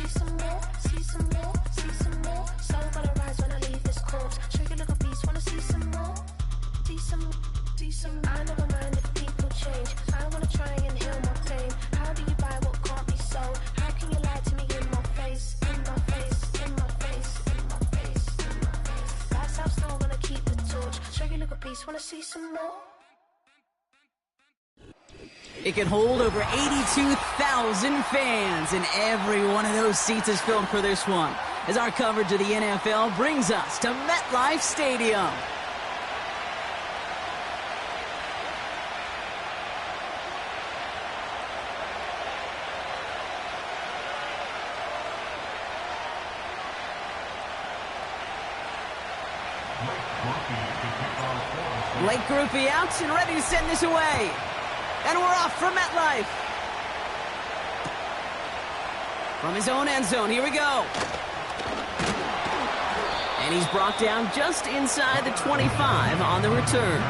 see some more, see some more, see some more. Soul gonna rise when I leave this corpse. Trigger like a beast, wanna see some more. See some, see some. I never mind if people change. I wanna try and heal my pain. How do you buy what can't be sold? How can you lie to me in my face, in my face, in my face, in my face, in my face? That's how still gonna keep the torch. Trigger like a beast, wanna see some more. It can hold over 82,000 fans, and every one of those seats is filled for this one, as our coverage of the NFL brings us to MetLife Stadium. Blake Grupe out and ready to send this away. And we're off for MetLife. From his own end zone, here we go. And he's brought down just inside the 25 on the return.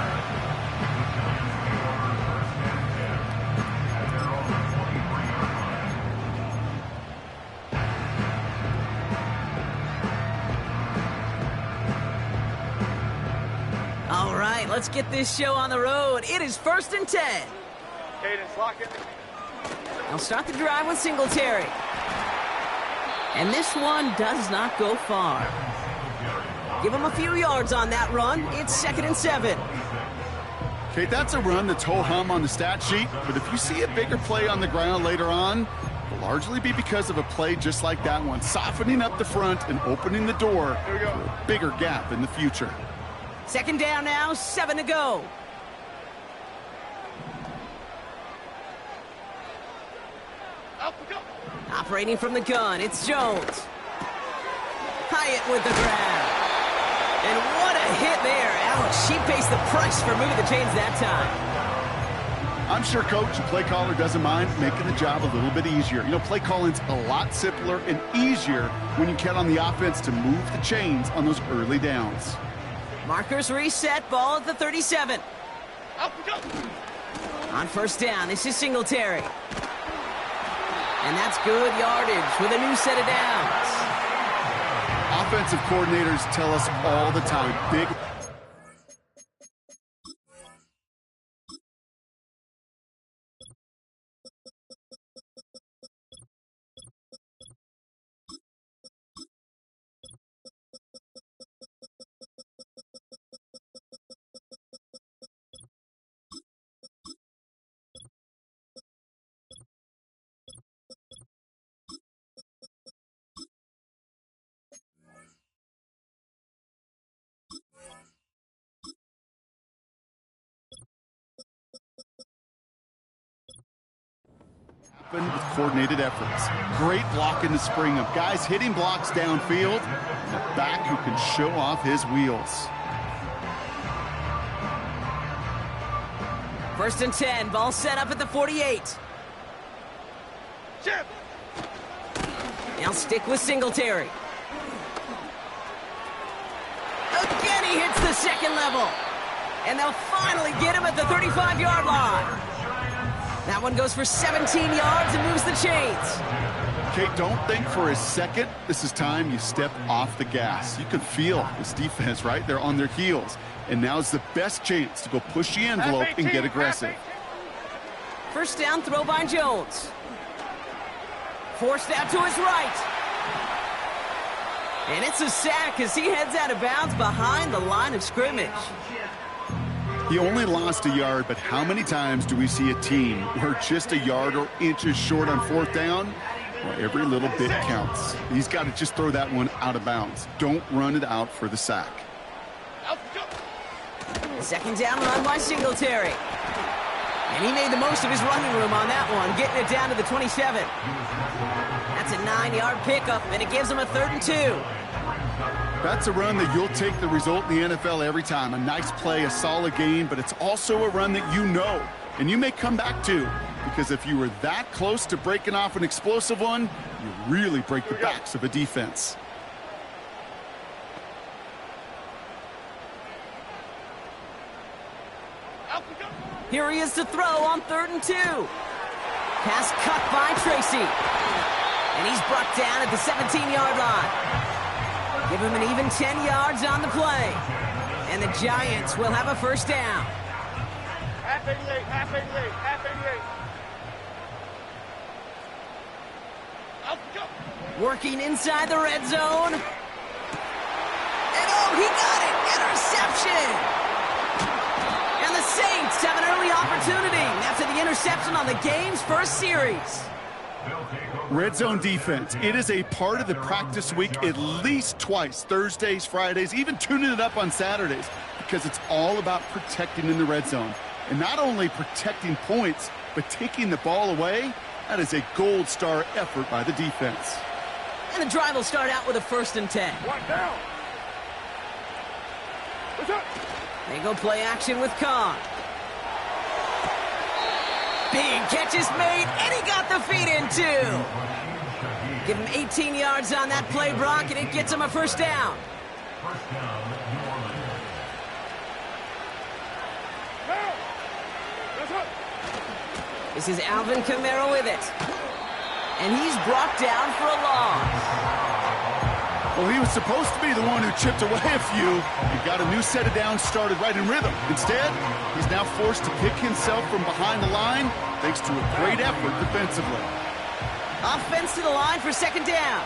All right, let's get this show on the road. It is 1st and 10. Cadence, lock in. They'll start the drive with Singletary. And this one does not go far. Give him a few yards on that run. It's 2nd and 7. Okay, that's a run that's ho-hum on the stat sheet, but if you see a bigger play on the ground later on, it'll largely be because of a play just like that one, softening up the front and opening the door for a bigger gap in the future. 2nd down now, 7 to go. Operating from the gun, it's Jones. Hyatt with the grab. And what a hit there. Alex, she pays the price for moving the chains that time. I'm sure coach and play caller doesn't mind making the job a little bit easier. You know, play calling's a lot simpler and easier when you count on the offense to move the chains on those early downs. Markers reset, ball at the 37. On 1st down, this is Singletary. And that's good yardage with a new set of downs. Offensive coordinators tell us all the time, big with coordinated efforts. Great block in the spring of guys hitting blocks downfield, and a back who can show off his wheels. 1st and 10, ball set up at the 48. Chip. Now stick with Singletary. Again, he hits the 2nd level. And they'll finally get him at the 35-yard line. That one goes for 17 yards and moves the chains. Kate, don't think for a second this is time you step off the gas. You can feel this defense right there on their heels. And now's the best chance to go push the envelope and get aggressive. 1st down, throw by Jones. Forced out to his right. And it's a sack as he heads out of bounds behind the line of scrimmage. He only lost a yard, but how many times do we see a team where just a yard or inches short on 4th down? Well, every little bit counts. He's got to just throw that one out of bounds. Don't run it out for the sack. 2nd down run by Singletary. And he made the most of his running room on that one, getting it down to the 27. That's a 9-yard pickup, and it gives him a 3rd and 2. That's a run that you'll take the result in the NFL every time. A nice play, a solid game, but it's also a run that you know, and you may come back to, because if you were that close to breaking off an explosive one, you really break the backs of a defense. Here he is to throw on 3rd and 2. Pass cut by Tracy. And he's brought down at the 17-yard line. Give him an even 10 yards on the play. And the Giants will have a first down. Half 88, half 88, half 88. Out, go. Working inside the red zone. And oh, he got it! Interception! And the Saints have an early opportunity after the interception on the game's first series. Red zone defense. It is a part of the practice week at least twice. Thursdays, Fridays, even tuning it up on Saturdays. Because it's all about protecting in the red zone. And not only protecting points, but taking the ball away. That is a gold star effort by the defense. And the drive will start out with a 1st and 10. One down. What's up? They go play action with Khan. Big catch is made, and he got the feet in too. Give him 18 yards on that play, Brock, and it gets him a first down. This is Alvin Kamara with it. And he's brought down for a loss. Well, he was supposed to be the one who chipped away a few. He got a new set of downs started right in rhythm. Instead, he's now forced to pick himself from behind the line thanks to a great effort defensively. Offense to the line for 2nd down.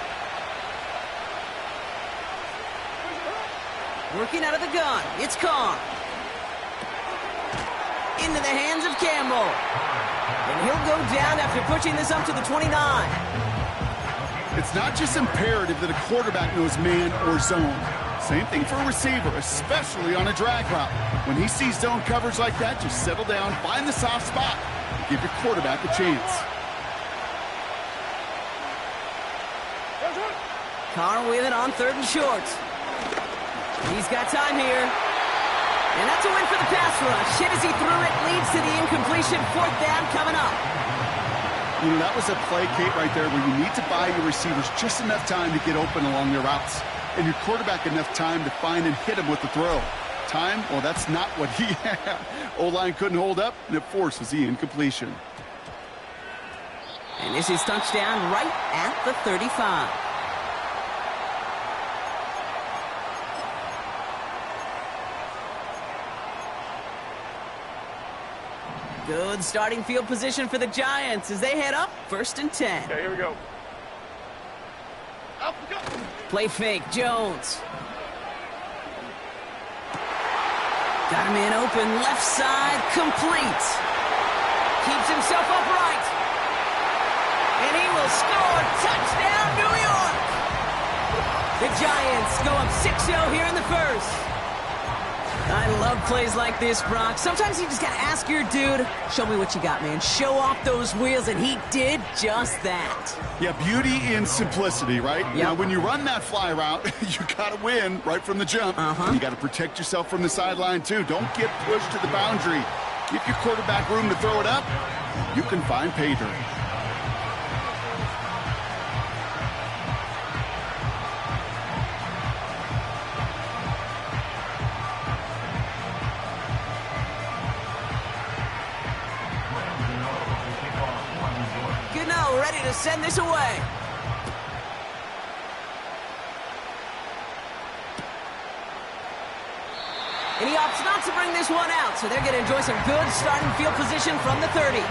Working out of the gun. It's Khan. Into the hands of Campbell. And he'll go down after pushing this up to the 29. It's not just imperative that a quarterback knows man or zone. Same thing for a receiver, especially on a drag route. When he sees zone coverage like that, just settle down, find the soft spot, and give your quarterback a chance. Carr with it on 3rd and short. He's got time here. And that's a win for the pass rush. Hit as he threw it, leads to the incompletion. 4th down coming up. You know, that was a play, Kate, right there, where you need to buy your receivers just enough time to get open along their routes. And your quarterback enough time to find and hit him with the throw. Time? Well, that's not what he had. O-line couldn't hold up, and it forces the incompletion. And this is touchdown right at the 35. Good starting field position for the Giants as they head up 1st and 10. Okay, here we go. Up, go. Play fake, Jones. Got him in open, left side, complete. Keeps himself upright. And he will score. Touchdown, New York. The Giants go up 6-0 here in the first. I love plays like this, Brock. Sometimes you just got to ask your dude, show me what you got, man. Show off those wheels, and he did just that. Yeah, beauty in simplicity, right? Yep. Now, when you run that fly route, you got to win right from the jump. You got to protect yourself from the sideline, too. Don't get pushed to the boundary. Give your quarterback room to throw it up. You can find pay dirt. Ready to send this away. And he opts not to bring this one out, so they're going to enjoy some good starting field position from the 30.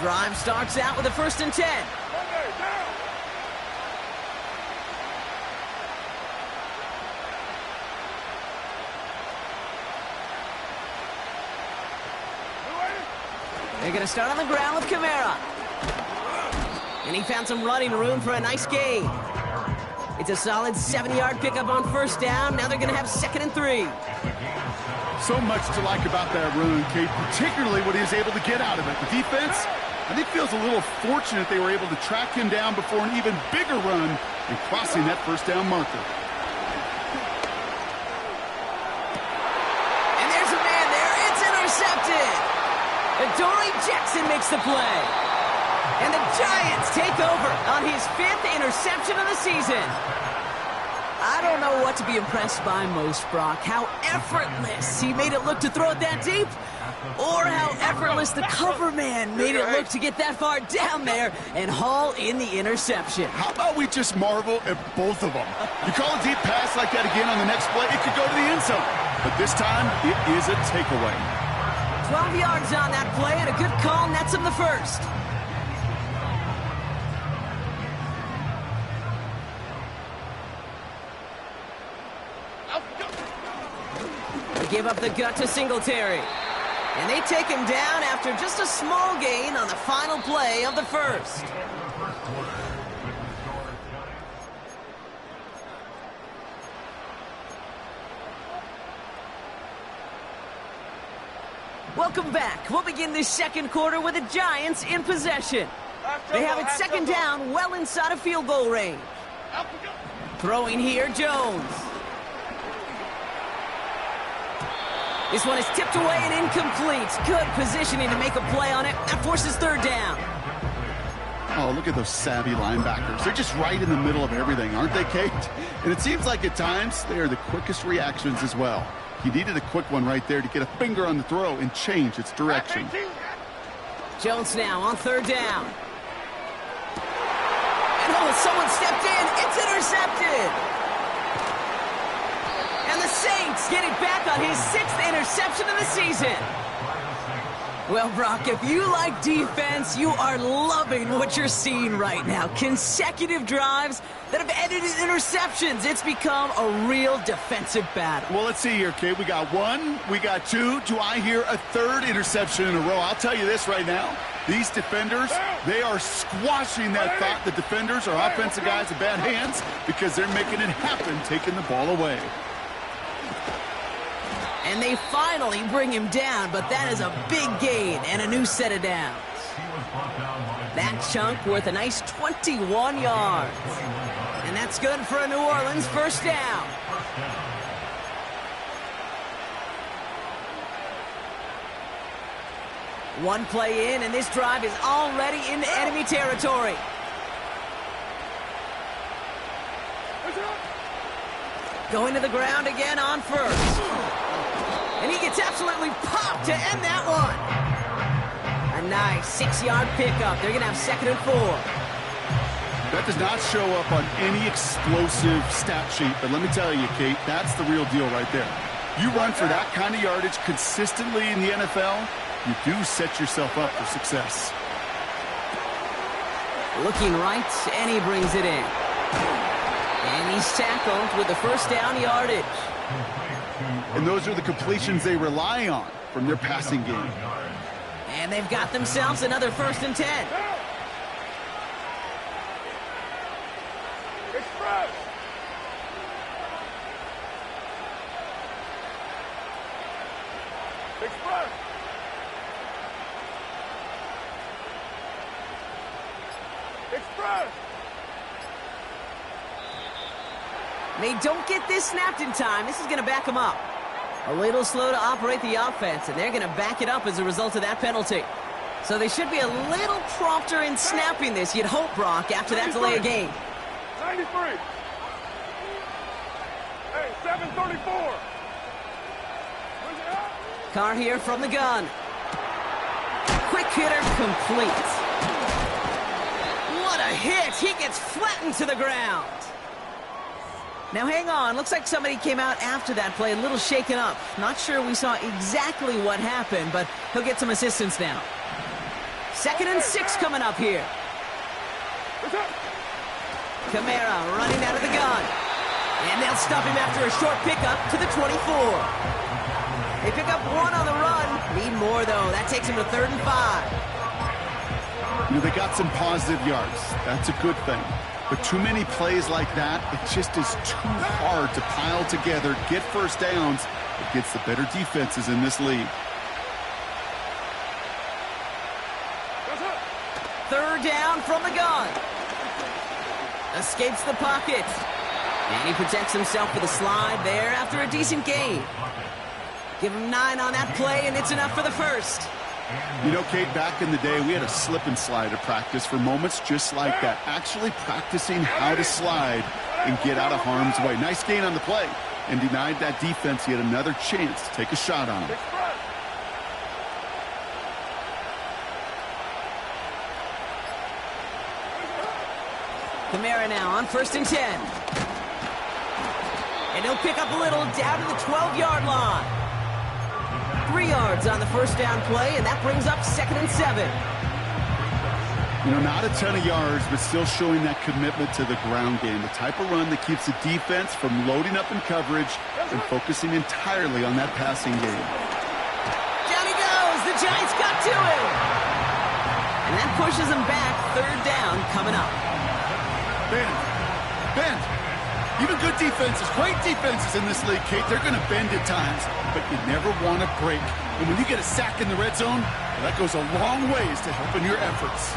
Drive starts out with a 1st and 10. They're going to start on the ground with Kamara. And he found some running room for a nice gain. It's a solid 7-yard pickup on 1st down. Now they're going to have 2nd and 3. So much to like about that run, Kate, particularly what he was able to get out of it. The defense, I think, feels a little fortunate they were able to track him down before an even bigger run and crossing that 1st down marker. And there's a man there. It's intercepted. Adoree Jackson makes the play. And the Giants take over on his 5th interception of the season. I don't know what to be impressed by most, Brock. How effortless he made it look to throw it that deep, or how effortless the cover man made it look to get that far down there and haul in the interception. How about we just marvel at both of them? You call a deep pass like that again on the next play, it could go to the end zone. But this time, it is a takeaway. 12 yards on that play, and a good call nets him the 1st. Give up the gut to Singletary. And they take him down after just a small gain on the final play of the 1st. Welcome back. We'll begin this 2nd quarter with the Giants in possession. They have it 2nd down, well inside of field goal range. Throwing here, Jones. This one is tipped away and incomplete. Good positioning to make a play on it. That forces 3rd down. Oh, look at those savvy linebackers. They're just right in the middle of everything, aren't they, Kate? And it seems like at times they are the quickest reactions as well. He needed a quick one right there to get a finger on the throw and change its direction. Jones now on 3rd down. And oh, someone stepped in. It's intercepted. And the Saints get it back on his 6th interception of the season. Well, Brock, if you like defense, you are loving what you're seeing right now. Consecutive drives that have ended in interceptions. It's become a real defensive battle. Well, let's see here, Kate. We got 1, we got 2. Do I hear a 3rd interception in a row? I'll tell you this right now. These defenders, they are squashing that thought. The defenders are offensive guys in bad hands because they're making it happen, taking the ball away. And they finally bring him down, but that is a big gain and a new set of downs. That chunk worth a nice 21 yards. And that's good for a New Orleans 1st down. One play in, and this drive is already into enemy territory. Going to the ground again on 1st. And he gets absolutely popped to end that one. A nice 6-yard pickup. They're going to have 2nd and 4. That does not show up on any explosive stat sheet, but let me tell you, Kate, that's the real deal right there. You run for that kind of yardage consistently in the NFL, you do set yourself up for success. Looking right, and he brings it in. And he's tackled with the 1st down yardage. And those are the completions they rely on from their passing game. And they've got themselves another 1st and 10. Express! Express! Express! They don't get this snapped in time. This is going to back them up. A little slow to operate the offense, and they're going to back it up as a result of that penalty. So they should be a little prompter in snapping this, you'd hope, Brock, after that delay of game. 93. Hey, 734. Carr here from the gun. Quick hitter complete. What a hit! He gets flattened to the ground. Now hang on, looks like somebody came out after that play a little shaken up. Not sure we saw exactly what happened, but he'll get some assistance now. 2nd and 6 coming up here. Kamara running out of the gun. And they'll stop him after a short pickup to the 24. They pick up 1 on the run. Need more, though. That takes him to 3rd and 5. You know, they got some positive yards. That's a good thing. But too many plays like that, it just is too hard to pile together, get first downs against the better defenses in this league. 3rd down from the gun. Escapes the pocket. And he protects himself with a slide there after a decent gain. Give him 9 on that play, and it's enough for the first. You know, Kate, back in the day, we had a slip and slide at practice for moments just like that. Actually practicing how to slide and get out of harm's way. Nice gain on the play, and denied that defense yet another chance to take a shot on him. Kamara now on 1st and 10. And he'll pick up a little down to the 12-yard line. 3 yards on the first down play, and that brings up 2nd and 7. You know, not a ton of yards, but still showing that commitment to the ground game. The type of run that keeps the defense from loading up in coverage and focusing entirely on that passing game. Down he goes. The Giants got to him. And that pushes him back. 3rd down coming up. Bend. Even good defenses, great defenses in this league, Kate, they're going to bend at times, but you never want to break. And when you get a sack in the red zone, well, that goes a long ways to helping your efforts.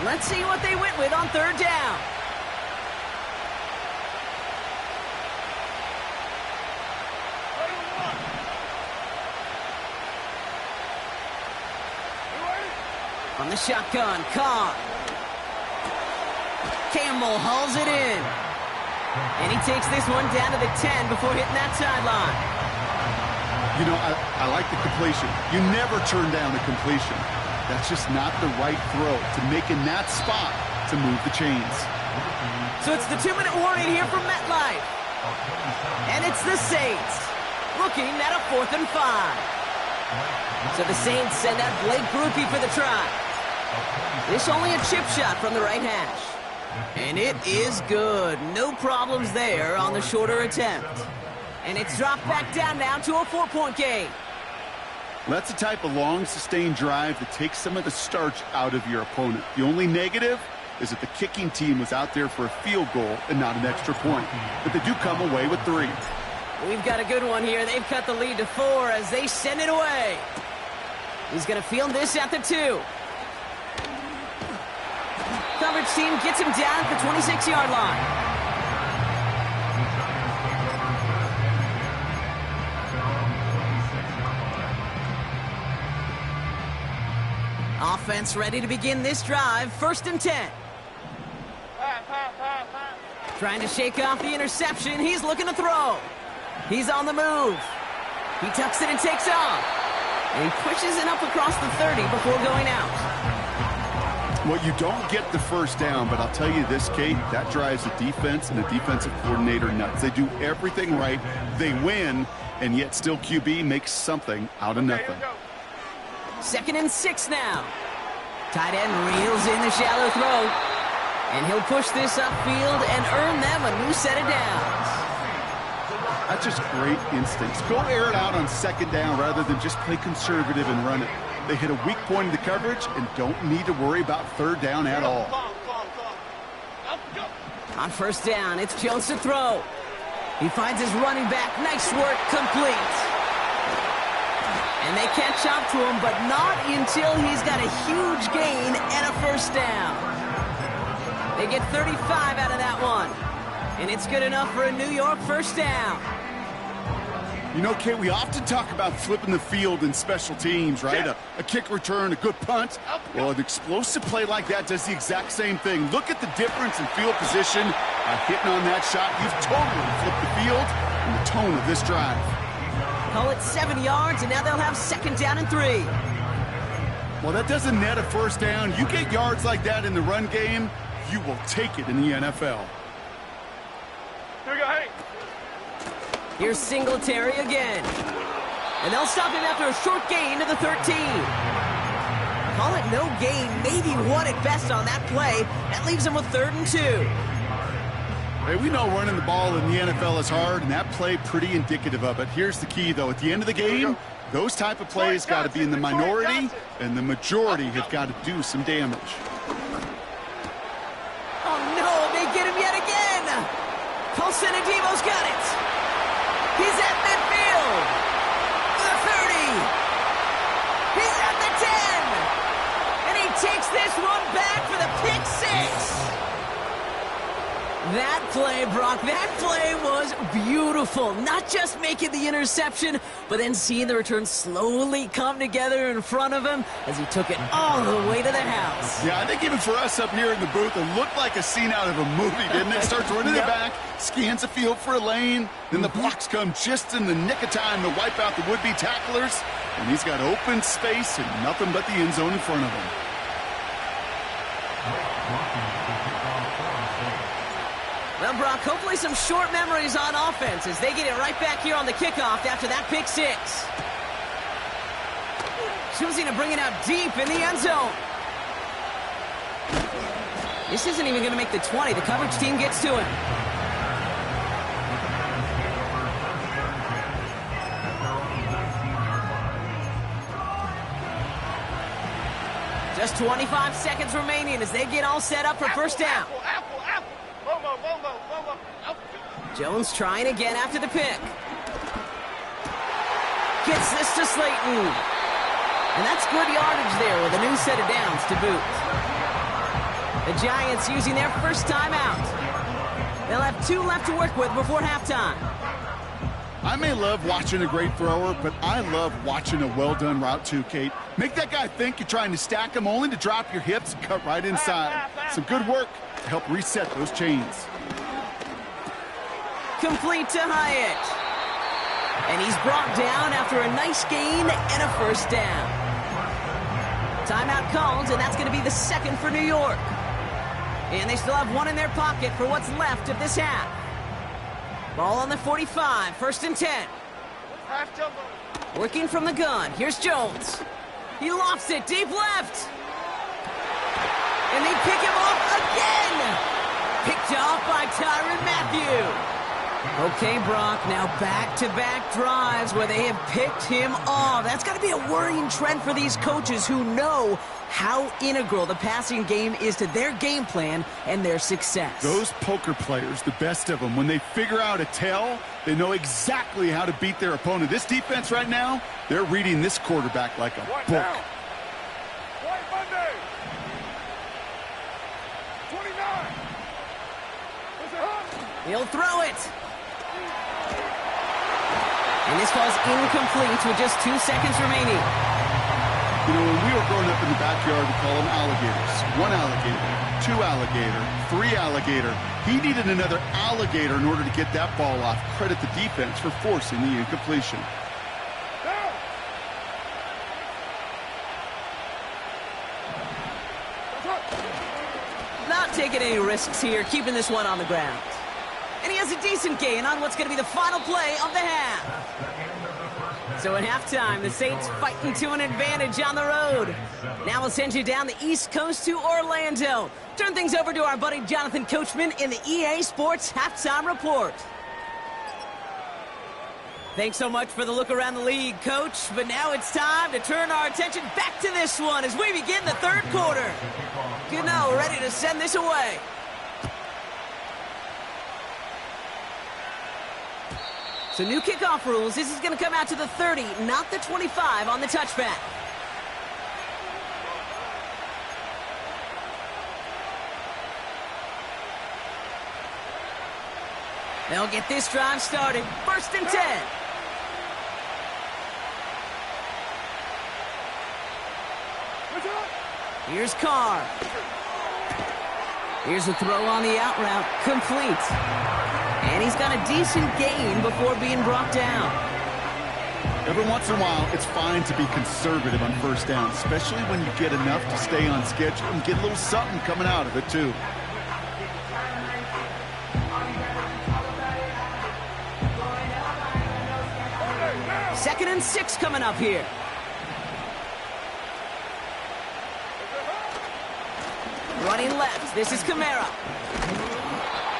Let's see what they went with on 3rd down. On the shotgun, Carr. Campbell hauls it in. And he takes this one down to the 10 before hitting that sideline. You know, I like the completion. You never turn down a completion. That's just not the right throw to make in that spot to move the chains. So it's the 2-minute warning here from MetLife. And it's the Saints looking at a 4th and 5. So the Saints send out Blake Grupe for the try. This only a chip shot from the right hash. And it is good. No problems there on the shorter attempt. And it's dropped back down now to a 4-point game. That's the type of long, sustained drive that takes some of the starch out of your opponent. The only negative is that the kicking team was out there for a field goal and not an extra point. But they do come away with 3. We've got a good one here. They've cut the lead to 4 as they send it away. He's going to field this at the 2. Coverage team gets him down at the 26-yard line. Offense ready to begin this drive. 1st and 10. Trying to shake off the interception. He's looking to throw. He's on the move. He tucks it and takes off. And he pushes it up across the 30 before going out. Well, you don't get the first down, but I'll tell you this, Kate, that drives the defense and the defensive coordinator nuts. They do everything right. They win, and yet still QB makes something out of nothing. 2nd and 6 now. Tight end reels in the shallow throw. And he'll push this upfield and earn them a new set of downs. That's just great instincts. Go air it out on 2nd down rather than just play conservative and run it. They hit a weak point in the coverage and don't need to worry about 3rd down at all. On 1st down, it's Jones to throw. He finds his running back. Nice work, complete. And they catch up to him, but not until he's got a huge gain and a 1st down. They get 35 out of that one. And it's good enough for a New York 1st down. You know, Kate, we often talk about flipping the field in special teams, right? A kick return, a good punt. Well, an explosive play like that does the exact same thing. Look at the difference in field position. By hitting on that shot, you've totally flipped the field and the tone of this drive. Call it 7 yards, and now they'll have 2nd down and 3. Well, that doesn't net a 1st down. You get yards like that in the run game, you will take it in the NFL. Here we go, hey. Here's Singletary again. And they'll stop him after a short gain to the 13. Call it no gain, maybe one at best on that play. That leaves him with 3rd and 2. Hey, we know running the ball in the NFL is hard, and that play pretty indicative of it. Here's the key, though. At the end of the game, those type of plays got to be in the minority, and the majority have got to do some damage. Oh, no, they get him yet again. Colson Adivo's got it. He's at midfield. The 30. He's at the 10. And he takes this one back for the pick 6. That play, Brock, that play was beautiful. Not just making the interception, but then seeing the return slowly come together in front of him as he took it all the way to the house. Yeah, I think even for us up here in the booth, it looked like a scene out of a movie, didn't it? Starts running it back, scans the field for a lane, then the blocks come just in the nick of time to wipe out the would-be tacklers, and he's got open space and nothing but the end zone in front of him. Well, Brock, hopefully some short memories on offense as they get it right back here on the kickoff after that pick 6. Choosing to bring it out deep in the end zone. This isn't even going to make the 20. The coverage team gets to it. Just 25 seconds remaining as they get all set up for first down. Jones trying again after the pick. Gets this to Slayton. And that's good yardage there with a new set of downs to boot. The Giants using their first timeout. They'll have 2 left to work with before halftime. I may love watching a great thrower, but I love watching a well-done route too, Kate. Make that guy think you're trying to stack him only to drop your hips and cut right inside. Some good work to help reset those chains. Complete to Hyatt. And he's brought down after a nice gain and a first down. Timeout called, and that's going to be the 2nd for New York. And they still have 1 in their pocket for what's left of this half. Ball on the 45, 1st and 10. Working from the gun, here's Jones. He lofts it deep left. And they pick him off again. Picked off by Tyrann Mathieu. Okay, Brock, now back-to-back drives where they have picked him off. That's got to be a worrying trend for these coaches who know how integral the passing game is to their game plan and their success. Those poker players, the best of them, when they figure out a tell, they know exactly how to beat their opponent. This defense right now, they're reading this quarterback like a book. White Monday. 29. He'll throw it. And this falls incomplete with just 2 seconds remaining. You know, when we were growing up in the backyard, we call them alligators. 1 alligator, 2 alligator, 3 alligator. He needed another alligator in order to get that ball off. Credit the defense for forcing the incompletion. Not taking any risks here, keeping this one on the ground. And he has a decent gain on what's going to be the final play of the half. So at halftime, the Saints fighting to an advantage on the road. Now we'll send you down the East Coast to Orlando. Turn things over to our buddy Jonathan Coachman in the EA Sports Halftime Report. Thanks so much for the look around the league, Coach. But now it's time to turn our attention back to this one as we begin the 3rd quarter. Gano ready to send this away. So new kickoff rules. This is going to come out to the 30, not the 25 on the touchback. They'll get this drive started. 1st and 10. Here's Carr. Here's a throw on the out route. Complete. And he's got a decent gain before being brought down. Every once in a while, it's fine to be conservative on 1st down, especially when you get enough to stay on schedule and get a little something coming out of it, too. 2nd and 6 coming up here. Running left, this is Kamara.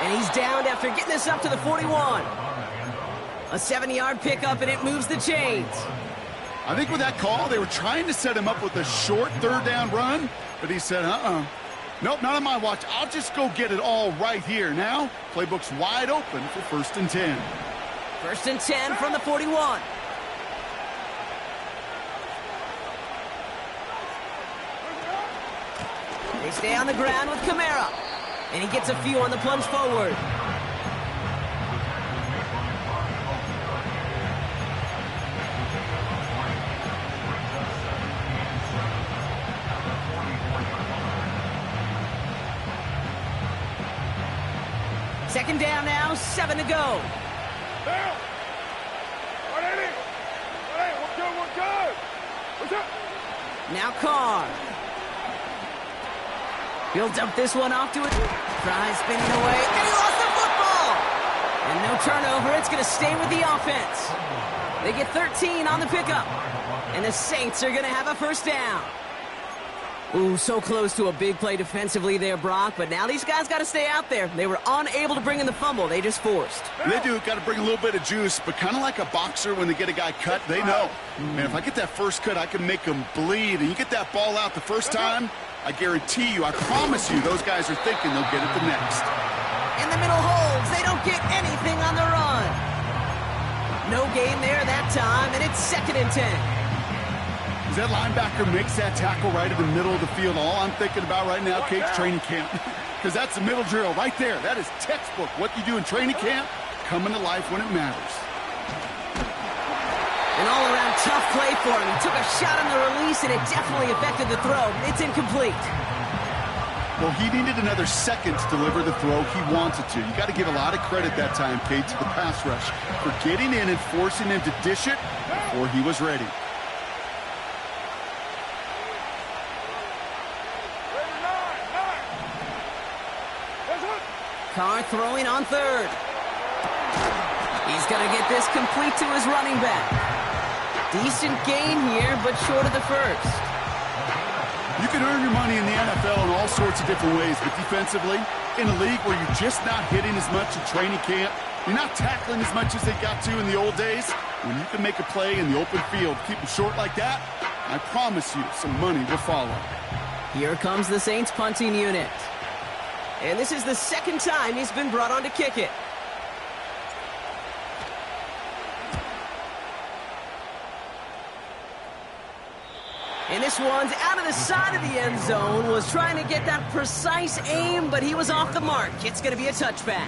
And he's downed after getting this up to the 41. A 7-yard pickup, and it moves the chains. I think with that call, they were trying to set him up with a short 3rd down run, but he said, nope, not on my watch. I'll just go get it all right here. Now, playbook's wide open for 1st and 10. 1st and 10 from the 41. They stay on the ground with Kamara. And he gets a few on the plunge forward. Second down now, 7 to go. Down. 180. 180. We're good. What's up? Now Carr. He'll dump this one off to it. Fry spinning away, and he lost the football! And no turnover, it's going to stay with the offense. They get 13 on the pickup. And the Saints are going to have a 1st down. Ooh, so close to a big play defensively there, Brock. But now these guys got to stay out there. They were unable to bring in the fumble. They just forced. They do. Got to bring a little bit of juice, but kind of like a boxer when they get a guy cut, they know. Man, if I get that first cut, I can make them bleed. And you get that ball out the first time, I guarantee you, I promise you, those guys are thinking they'll get it the next. In the middle holds. They don't get anything on the run. No gain there that time, and it's 2nd and 10. As that linebacker makes that tackle right in the middle of the field, all I'm thinking about right now, Kate's training camp. Because that's the middle drill right there. That is textbook. What you do in training camp, coming to life when it matters. An all-around tough play for him. He took a shot on the release, and it definitely affected the throw. It's incomplete. Well, he needed another second to deliver the throw he wanted to. You got to give a lot of credit that time, Kate, to the pass rush for getting in and forcing him to dish it before he was ready. Carr throwing on 3rd. He's going to get this complete to his running back. Decent gain here, but short of the 1st. You can earn your money in the NFL in all sorts of different ways, but defensively, in a league where you're just not hitting as much in training camp, you're not tackling as much as they got to in the old days, when you can make a play in the open field, keep them short like that, I promise you some money will follow. Here comes the Saints punting unit. And this is the 2nd time he's been brought on to kick it. And this one's out of the side of the end zone. Was trying to get that precise aim, but he was off the mark. It's going to be a touchback.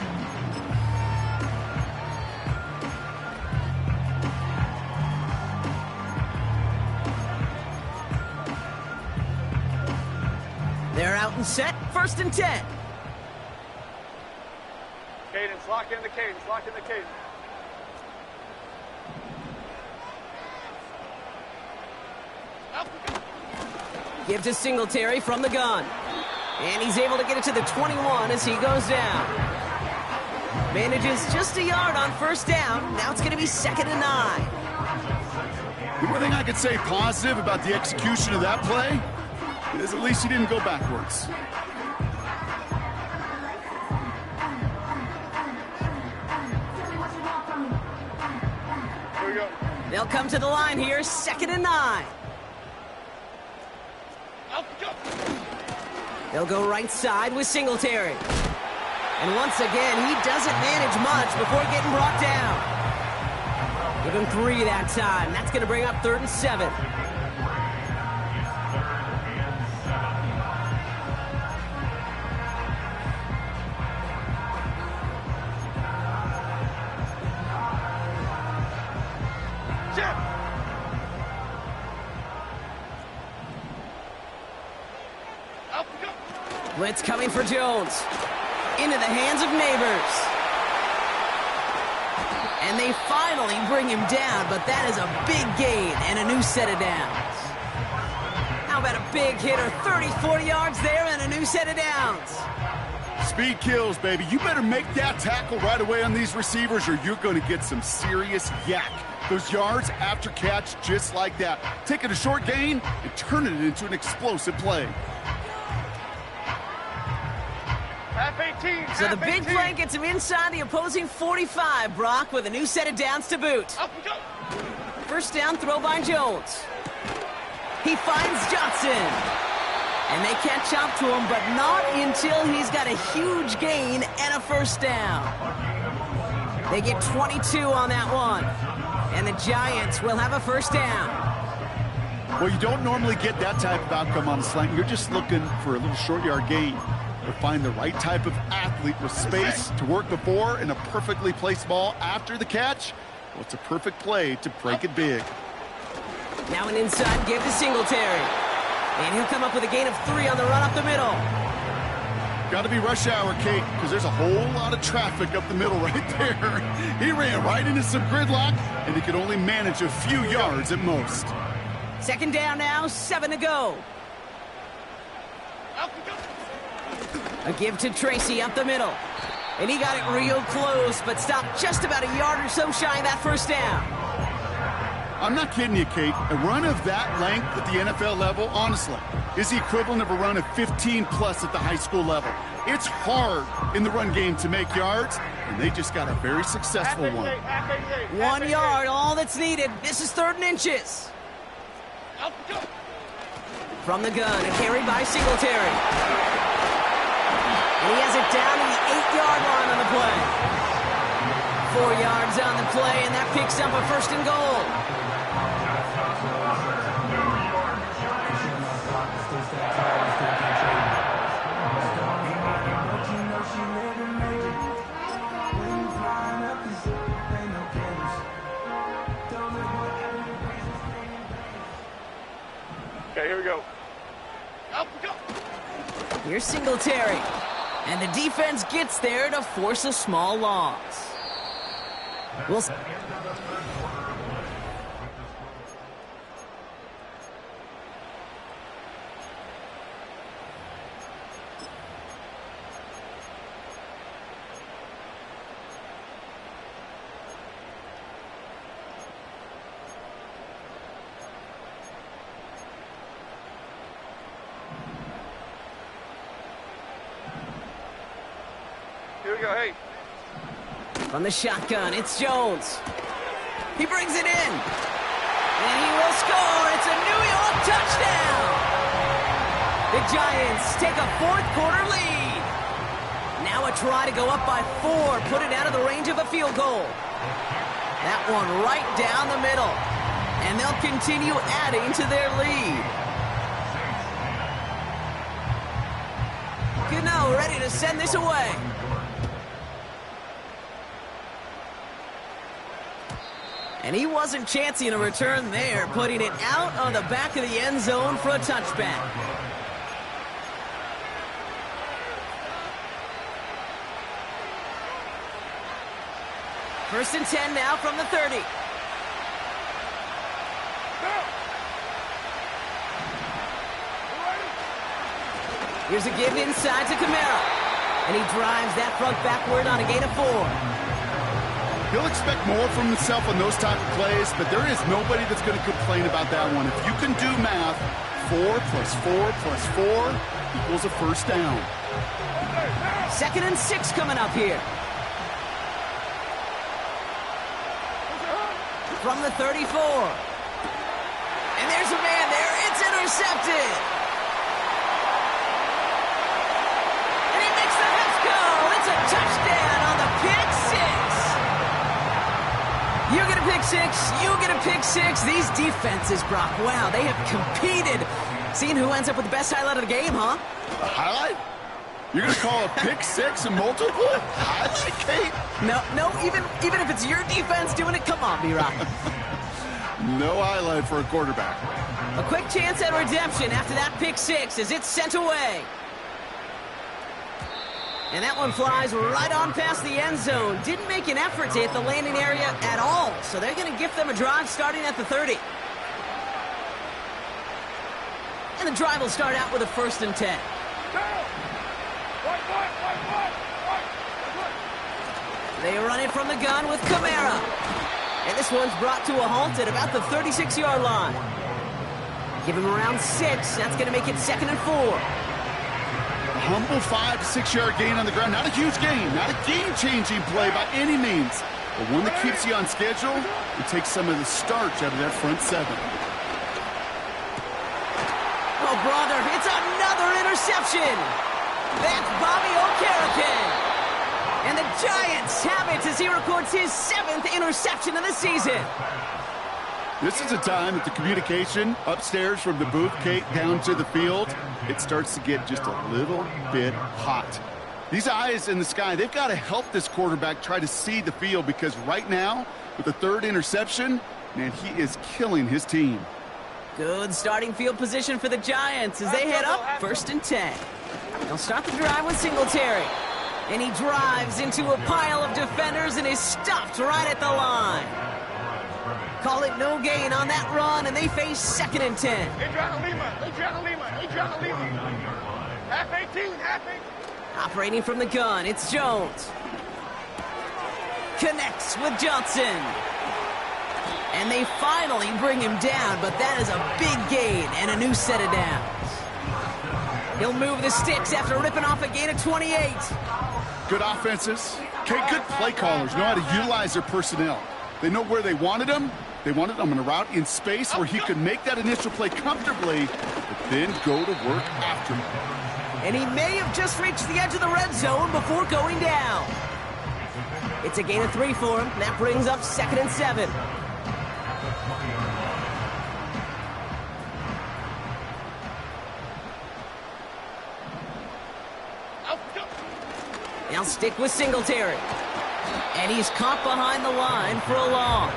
They're out and set. 1st and 10. Cadence, lock in the cadence, lock in the cadence. Gives to Singletary from the gun. And he's able to get it to the 21 as he goes down. Manages just a yard on 1st down. Now it's going to be 2nd and 9. The one thing I could say positive about the execution of that play is at least he didn't go backwards. Here we go. They'll come to the line here, 2nd and 9. They'll go right side with Singletary. And once again, he doesn't manage much before getting brought down. Give him 3 that time. That's going to bring up 3rd and 7. Blitz coming for Jones. Into the hands of Neighbors. And they finally bring him down, but that is a big gain and a new set of downs. How about a big hitter, 30, 40 yards there and a new set of downs. Speed kills, baby. You better make that tackle right away on these receivers or you're going to get some serious yak those yards after catch just like that. Taking a short gain and turning it into an explosive play. Half 18. So the half big 18. play gets him inside the opposing 45, Brock, with a new set of downs to boot. Up we go. First down throw by Jones. He finds Johnson. And they catch up to him, but not until he's got a huge gain and a first down. They get 22 on that one. And the Giants will have a first down. Well, you don't normally get that type of outcome on a slant. You're just looking for a little short yard gain. But find the right type of athlete with space to work before and a perfectly placed ball after the catch. Well, it's a perfect play to break it big. Now an inside give to Singletary. And he'll come up with a gain of 3 on the run up the middle. Got to be rush hour, Kate, because there's a whole lot of traffic up the middle right there. He ran right into some gridlock, and he could only manage a few yards at most. Second down now, 7 to go. Up we go. A give to Tracy up the middle. And he got it real close, but stopped just about a yard or so shy of that first down. I'm not kidding you, Kate. A run of that length at the NFL level, honestly, is the equivalent of a run of 15-plus at the high school level. It's hard in the run game to make yards, and they just got a very successful one. Half 88. 1 yard, all that's needed. This is 3rd and inches. Up we go. From the gun, a carry by Singletary. And he has it down to the 8-yard line on the play. 4 yards on the play, and that picks up a 1st and goal. Okay, here we go. Up we go. Here's Singletary. And the defense gets there to force a small loss. We'll Here we go. Hey. From the shotgun, it's Jones. He brings it in. And he will score. It's a New York touchdown. The Giants take a 4th quarter lead. Now a try to go up by 4, put it out of the range of a field goal. That one right down the middle. And they'll continue adding to their lead. Gano ready to send this away. And he wasn't chancing a return there, putting it out on the back of the end zone for a touchback. First and 10 now from the 30. Here's a give inside to Kamara. And he drives that front backward on a gain of 4. He'll expect more from himself on those type of plays, but there is nobody that's going to complain about that one. If you can do math, 4 plus 4 plus 4 equals a first down. 2nd and 6 coming up here. From the 34. And there's a man there. It's intercepted. And he makes the Mets go. It's a touchdown on the pick 6. You get a pick 6. You get a pick 6. These defenses, Brock, wow, they have competed. Seeing who ends up with the best highlight of the game, huh? A highlight? You're going to call a pick 6 a multiple? Highlight, Kate? No, even if it's your defense doing it, come on, B-Rock. No highlight for a quarterback. A quick chance at redemption after that pick 6 as it's sent away. And that one flies right on past the end zone. Didn't make an effort to hit the landing area at all, so they're going to gift them a drive starting at the 30. And the drive will start out with a 1st and 10. They run it from the gun with Kamara. And this one's brought to a halt at about the 36-yard line. Give him around 6. That's going to make it 2nd and 4. A humble 5 to 6 yard gain on the ground. Not a huge gain, not a game-changing play by any means, but one that keeps you on schedule and takes some of the starch out of that front 7. Oh, brother, it's another interception. That's Bobby Okereke. And the Giants have it as he records his 7th interception of the season. This is a time that the communication upstairs from the booth, Kate, down to the field, it starts to get just a little bit hot. These eyes in the sky, they've got to help this quarterback try to see the field, because right now, with the 3rd interception, man, he is killing his team. Good starting field position for the Giants as they head up 1st and 10. They'll start the drive with Singletary. And he drives into a pile of defenders and is stopped right at the line. Call it no gain on that run, and they face 2nd and 10. Adriana Lima. Half 18. Operating from the gun, it's Jones. Connects with Johnson. And they finally bring him down, but that is a big gain and a new set of downs. He'll move the sticks after ripping off a gain of 28. Good offenses. Okay, good play callers know how to utilize their personnel. They know where they wanted him. They wanted him on a route in space where he could make that initial play comfortably, but then go to work after him. And he may have just reached the edge of the red zone before going down. It's a gain of 3 for him. That brings up 2nd and 7. They'll stick with Singletary. And he's caught behind the line for a loss.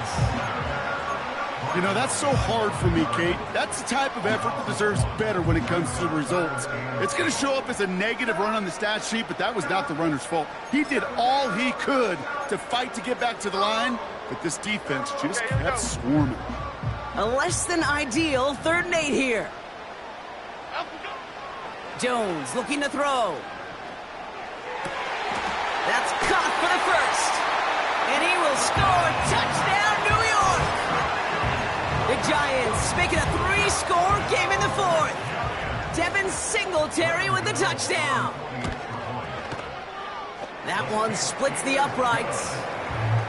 You know, that's so hard for me, Kate. That's the type of effort that deserves better when it comes to the results. It's going to show up as a negative run on the stat sheet, but that was not the runner's fault. He did all he could to fight to get back to the line, but this defense just kept swarming. A less than ideal 3rd and 8 here. Jones looking to throw. That's caught for the 1st. And he will score. Touchdown, New York! The Giants making a 3-score game in the 4th. Devin Singletary with the touchdown. That one splits the uprights.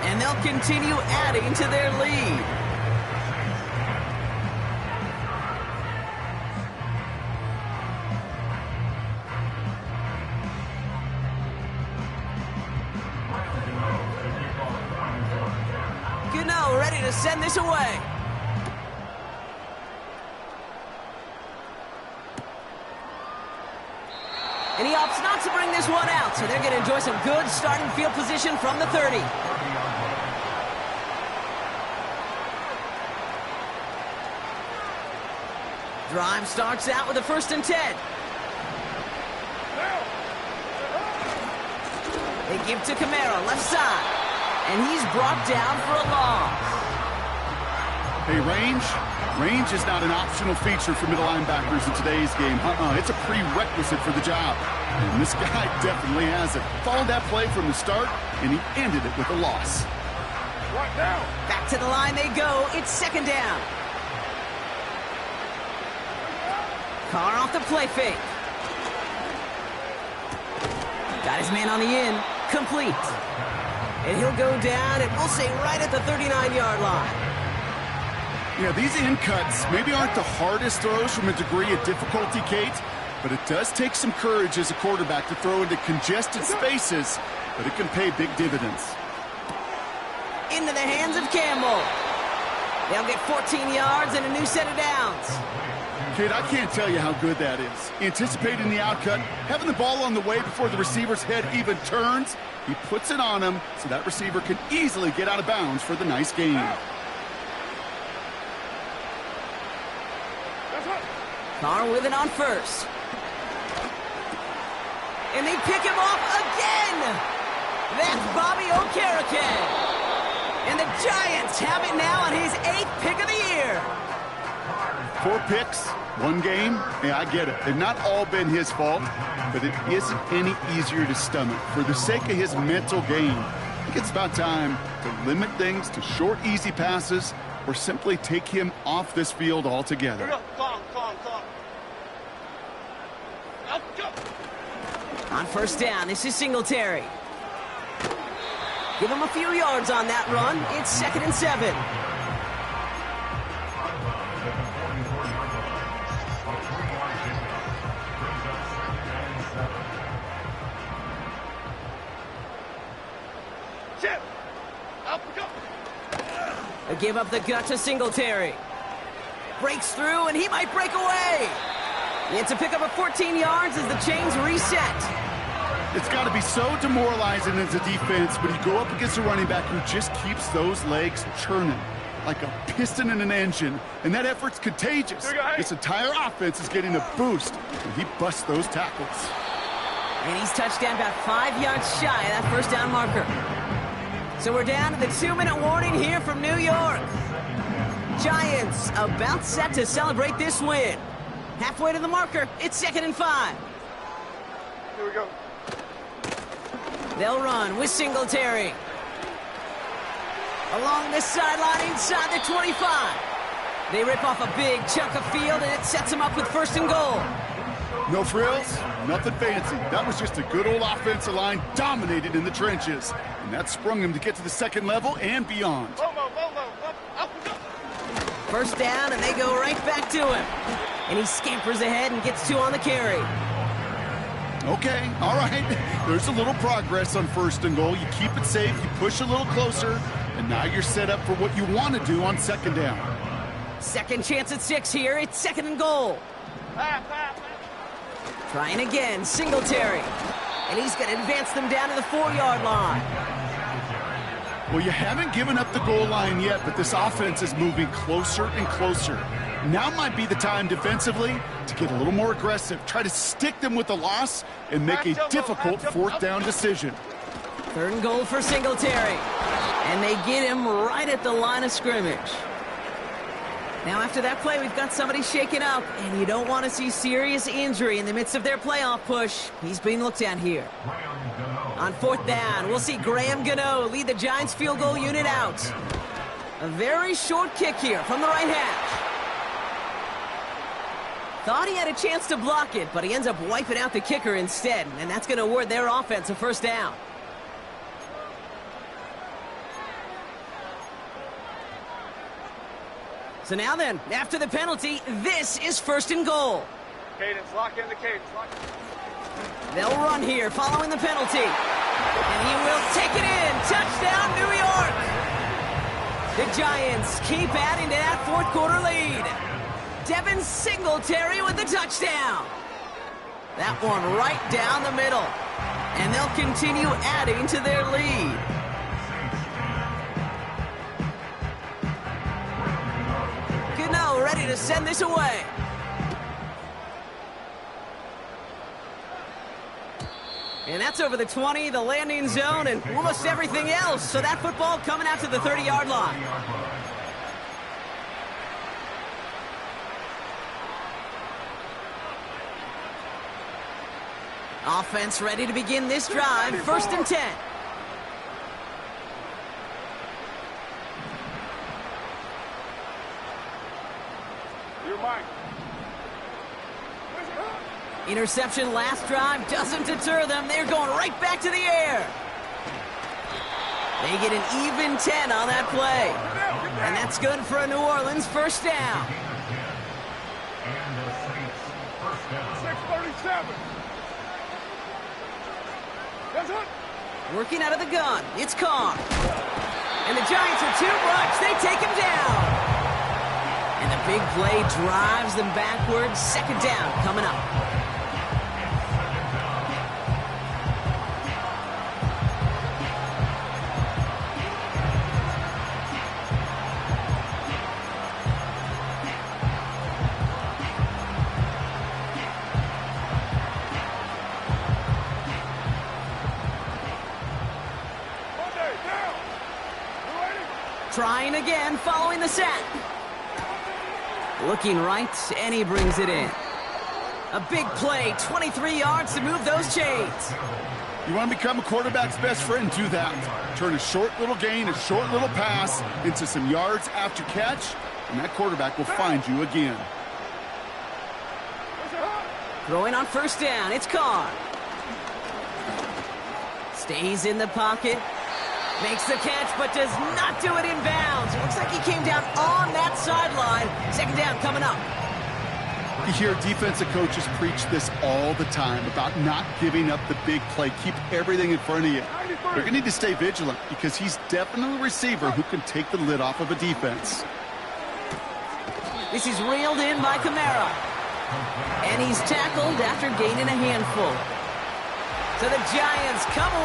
And they'll continue adding to their lead. Gano ready to send this away. And he opts not to bring this one out, so they're going to enjoy some good starting field position from the 30. Drive starts out with a 1st and 10. They give to Kamara, left side. And he's brought down for a loss. Hey, range is not an optional feature for middle linebackers in today's game. It's a prerequisite for the job. And this guy definitely has it. Followed that play from the start, and he ended it with a loss. Back to the line they go. It's 2nd down. Carr off the play fake. Got his man on the in. Complete. And he'll go down, and we'll say right at the 39-yard line. Yeah, these in cuts maybe aren't the hardest throws from a degree of difficulty, Kate, but it does take some courage as a quarterback to throw into congested spaces, but it can pay big dividends. Into the hands of Campbell. They'll get 14 yards and a new set of downs. Kate, I can't tell you how good that is. Anticipating the outcut, having the ball on the way before the receiver's head even turns, he puts it on him so that receiver can easily get out of bounds for the nice gain. Carr with it on 1st. And they pick him off again! That's Bobby Okereke! And the Giants have it now on his 8th pick of the year! 4 picks, 1 game. Yeah, I get it. They've not all been his fault, but it isn't any easier to stomach. For the sake of his mental game, think it's about time to limit things to short, easy passes or simply take him off this field altogether. Calm. Up, go. On first down, this is Singletary. Give him a few yards on that run. It's 2nd and 7. Chip. Up, go. They give up the gut to Singletary. Breaks through, and he might break away. It's a pickup of 14 yards as the chains reset. It's got to be so demoralizing as a defense when you go up against a running back who just keeps those legs churning like a piston in an engine, and that effort's contagious. This entire offense is getting a boost when he busts those tackles. And he's touched down about 5 yards shy of that first down marker. So we're down to the 2-minute warning here from New York. Giants about set to celebrate this win. Halfway to the marker, it's 2nd and 5. Here we go. They'll run with Singletary. Along this sideline inside the 25. They rip off a big chunk of field, and it sets them up with 1st and goal. No frills, nothing fancy. That was just a good old offensive line dominated in the trenches. And that sprung him to get to the 2nd level and beyond. Up, go. First down, and they go right back to him. And he scampers ahead and gets 2 on the carry. Okay, all right. There's a little progress on 1st and goal. You keep it safe, you push a little closer, and now you're set up for what you want to do on 2nd down. Second chance at 6 here. It's 2nd and goal. Trying again, Singletary. And he's going to advance them down to the 4-yard line. Well, you haven't given up the goal line yet, but this offense is moving closer and closer. Now might be the time defensively to get a little more aggressive. Try to stick them with the loss and make a difficult 4th down decision. 3rd and goal for Singletary. And they get him right at the line of scrimmage. Now after that play, we've got somebody shaken up, and you don't want to see serious injury in the midst of their playoff push. He's being looked at here. On 4th down, we'll see Graham Gano lead the Giants field goal unit out. A very short kick here from the right hash. Thought he had a chance to block it, but he ends up wiping out the kicker instead, and that's going to award their offense a 1st down. So now then, after the penalty, this is 1st and goal. Cadence, lock in the cadence. They'll run here following the penalty. And he will take it in. Touchdown, New York! The Giants keep adding to that 4th quarter lead. Devin Singletary with the touchdown. That one right down the middle. And they'll continue adding to their lead. Gano ready to send this away. And that's over the 20, the landing zone, and almost everything else. So that football coming out to the 30-yard line. Offense ready to begin this drive. 1st and 10. You're mine. Interception last drive doesn't deter them. They're going right back to the air. They get an even 10 on that play. And that's good for a New Orleans 1st down. 6:37. That's it. Working out of the gun, it's Carr. And the Giants are too much. They take him down. And the big play drives them backwards. 2nd down coming up. Trying again, following the sack. Looking right, and he brings it in. A big play, 23 yards to move those chains. You want to become a quarterback's best friend? Do that. Turn a short little gain, a short little pass into some yards after catch, and that quarterback will find you again. Throwing on first down, it's Carr. Stays in the pocket. Makes the catch, but does not do it in bounds. It looks like he came down on that sideline. Second down coming up. You hear defensive coaches preach this all the time about not giving up the big play. Keep everything in front of you. You're going to need to stay vigilant because he's definitely a receiver who can take the lid off of a defense. This is reeled in by Kamara. And he's tackled after gaining a handful. So the Giants come away.